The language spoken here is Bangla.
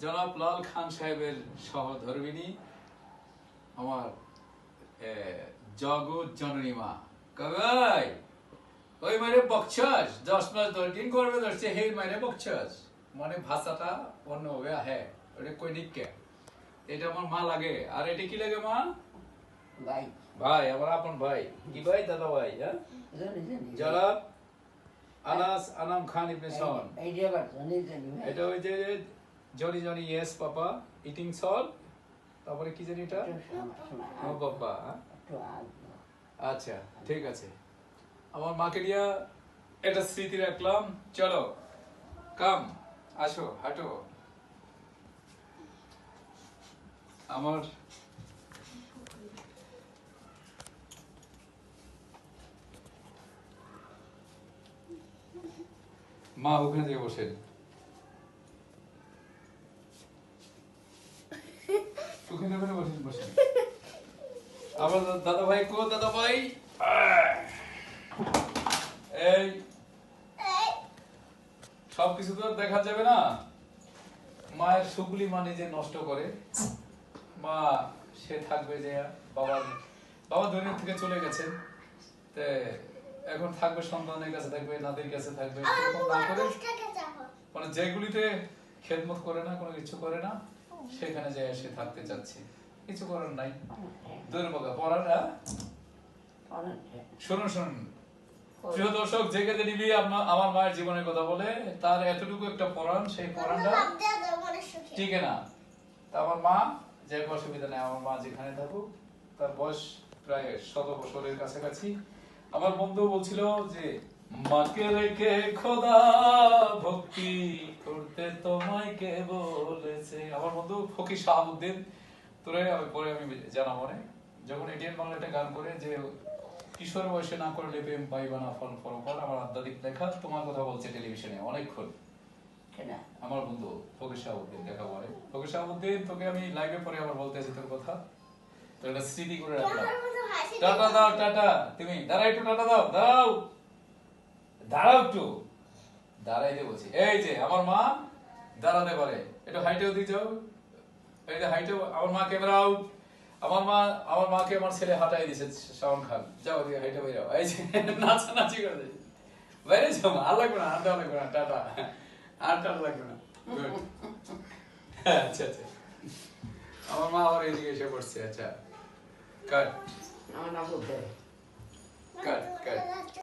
জনাব লাল খান সাহেবের সহধর্মিণী আমার জগৎ জননী মা কবাই ওই মানে বকছাস 10 মাস ধরে দিন করবে ধরছে হে মানে বকছাস মানে ভাষাটা অন্য হবে হ্যাঁ ওটা কই নিকে এটা আমার মা লাগে আর এটা কি লাগে মা ভাই ভাই আমার আপন ভাই কি ভাই দাদা ভাই হ্যাঁ জনাব আনাস আনাম খান ইবনে সন এটা ওই যে Johnny Johnny yes papa eating সল তারপরে কি জানি এটা ও বাবা আচ্ছা ঠিক আছে আমার মাকে নিয়ে এটা স্মৃতি রাখলাম চলো কাম আসো হাঁটো আমার মা ওখানে যেয়ে বসেন ওখানে ওখানে বসেন বসেন আমার দাদা ভাই কো দাদা ভাই এই সবকিছু তো দেখা যাবে না মায়ের সুগুলি মা নিজে নষ্ট করে মা সে থাকবে যে বাবা দুনিয়া থেকে চলে গেছে তে এখন থাকবে সন্তানের কাছে থাকবে নাতির কাছে থাকবে এরকম না করে মানে যেগুলিতে খেদমত করে না কোনো কিছু করে না সেখানে যায় সে থাকতে চাচ্ছে কিছু করার নাই দুর্ভাগ্য পড়াটা শুনুন শুনুন প্রিয় দর্শক জেগে নিবি আমার মায়ের জীবনের কথা বলে তার এতটুকু একটা পড়ান সেই পড়ানটা ঠিক না তা আমার মা যে অসুবিধা নেই আমার মা যেখানে থাকুক তার বয়স প্রায় 100 বছরের কাছাকাছি আমার বন্ধু বলছিল যে মাকে রেখে খোদা ভক্তি করতে তোমায় কে বলেছে আমার বন্ধু ফকির শাহাবুদ্দিন তোরে আমি পরে আমি জানাবো না যখন এটিএন বাংলা একটা গান করে যে কিশোর বয়সে না করলে প্রেম পাইবা না ফল ফল আমার আধ্যাত্মিক লেখা তোমার কথা বলছে টেলিভিশনে অনেকক্ষণ আমার বন্ধু ফকির শাহাবুদ্দিন দেখা বলে ফকির শাহাবুদ্দিন তোকে আমি লাইভে পরে আবার বলতেছি তোর কথা তো এটা স্মৃতি করে রাখলাম টাটা দাও টাটা তুমি দাঁড়াও একটু টাটা দাও দাঁড়াও একটু দাঁড়াইতে বলছি এই যে আমার মা দাঁড়াতে পারে একটু হাইটেও দিয়ে যাও এই যে হাইটেও আমার মা ক্যামেরা আউট আমার মাকে আমার ছেলে হাঁটাই দিছে শাওন খান যাও দিয়ে হাইটে বাইরে এই যে নাচানাচি করে দিয়েছে বাইরে যাও আর লাগবে না আর দেওয়া লাগবে না টাটা আর টাটা লাগবে না আচ্ছা আচ্ছা আমার মা আবার এদিকে এসে পড়ছে আচ্ছা কাট আমার নাম কাট কাট